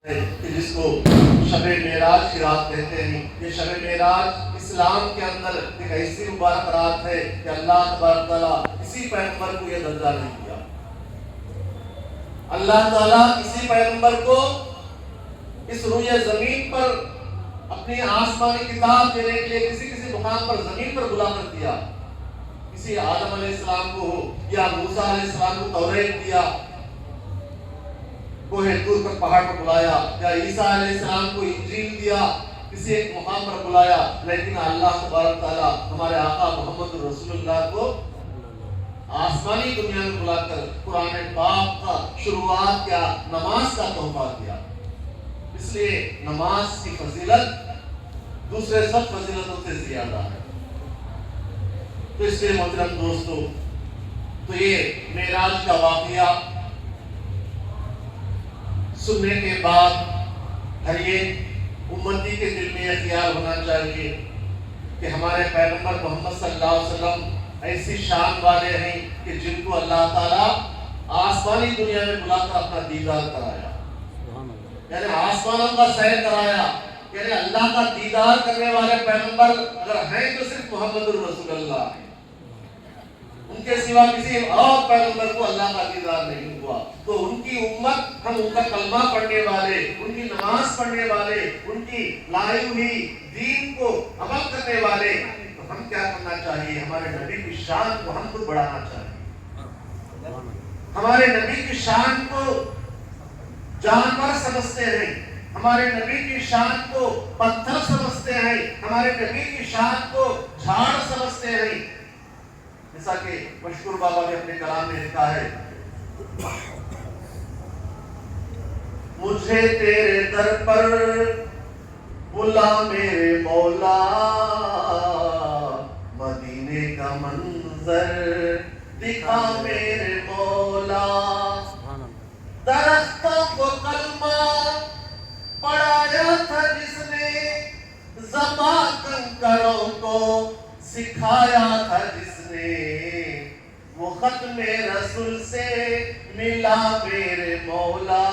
کہ جس کو شب معراج کی رات کہتے ہیں. یہ شب معراج اسلام کے اندر ایک ایسی مبارک رات ہے کہ اللہ تبارک تعالیٰ کسی پیغمبر کو یہ درجہ نہیں دیا. اللہ تعالیٰ کسی پیغمبر کو اس روئے زمین پر اپنی آسمانی کتاب دینے کے لیے کسی مقام پر زمین پر بلا کر دیا. کسی آدم علیہ السلام کو ہو یا موسیٰ علیہ السلام کو توریت دیا، کوہ طور پر پہاڑ پر بلایا، یا عیسیٰ علیہ السلام کو انجیل دیا، کسی ایک مقام پر بلایا. لیکن اللہ تبارک تعالیٰ ہمارے آقا محمد رسول اللہ کو آسمانی دنیا میں بلا کر قرآن پاک کا شروعات کیا، نماز کا تحفہ دیا. اس لیے نماز کی فضیلت دوسرے سب فضیلتوں سے زیادہ ہے. تو اس لیے محترم دوستو، تو یہ معراج کا واقعہ سننے کے بعد ہر ایک امتی کے دل میں یہ خیال ہونا چاہیے کہ ہمارے پیغمبر محمد صلی اللہ علیہ وسلم ایسی شان والے ہیں کہ جن کو اللہ تعالیٰ آسمانی دنیا میں بلا کر اپنا دیدار کرایا، یعنی آسمانوں کا سیر کرایا. یعنی اللہ کا دیدار کرنے والے پیغمبر اگر ہیں تو صرف محمد الرسول اللہ ہیں. ان کے سوا کسی اور پیغمبر کو اللہ کا دیدار نہیں ہوا. تو ان کی امت، ہم ان کا کلمہ پڑھنے والے، ان کی نماز پڑھنے والے، ان کی لائی ہوئی دین کو عمل کرنے والے، تو ہم کیا کرنا چاہیے؟ ہمارے نبی کی شان کو ہم خود بڑھانا چاہیے. ہمارے نبی کی شان کو جانور سمجھتے ہیں، ہمارے نبی کی شان کو پتھر سمجھتے ہیں، ہمارے نبی کی شان کو جھاڑ سمجھتے ہیں. جیسا کہ مشکور بابا نے اپنے کلام میں لکھا ہے، مجھے تیرے در پر بلا میرے مولا، مدینے کا منظر دکھا میرے مولا. درختوں کو کلمہ پڑھایا تھا جس نے، زباں کنکروں کو سکھایا تھا جس نے، وہ ختم رسول سے ملا میرے مولا،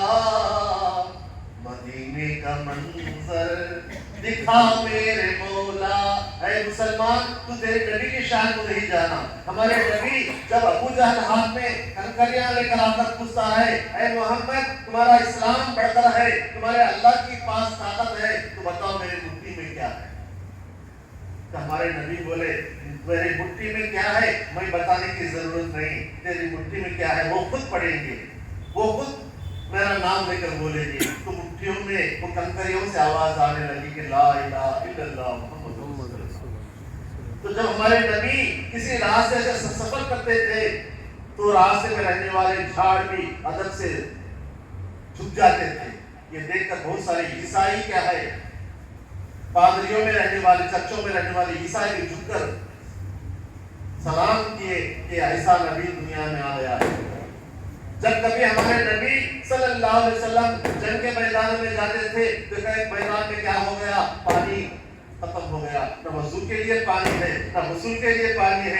مدینے کا منظر دکھا میرے مولا. اے مسلمان، تو تیرے نبی کی شان کو نہیں جانا. ہمارے نبی جب ابو جہل ہاتھ میں کنکریاں لے کر آ کر پوچھتا ہے، اے محمد تمہارا اسلام بڑھتا ہے، تمہارے اللہ کے پاس طاقت ہے، تو بتاؤ میرے مٹھی میں کیا ہے؟ تو ہمارے نبی بولے، میری مٹھی میں کیا ہے میں بتانے کی ضرورت نہیں، تیری مٹھی میں کیا ہے وہ خود پڑھیں گے، وہ خود میرا نام لے کر بولے گی. تو مٹھیوں میں وہ کنکریوں سے آواز آنے لگی کہ لا الہ الا اللہ محمد رسول اللہ. تو جب ہمارے نبی کسی راستے سے سفر کرتے تھے تو راستے میں رہنے والے جھاڑ بھی ادب سے جھک جاتے تھے. یہ دیکھ کر بہت سارے عیسائی کیا ہے، پادریوں میں رہنے والے، چرچوں میں رہنے والے عیسائی بھی جھک کر سلام کیے کہ ایسا نبی دنیا میں آ گیا ہے. جب کبھی ہمارے نبی صلی اللہ علیہ وسلم جنگ کے میدان میں جاتے تھے تو ایک میدان میں کیا ہو گیا، پانی ختم ہو گیا. نہ وضو کے لیے پانی ہے، نہ غسل کے لیے پانی ہے.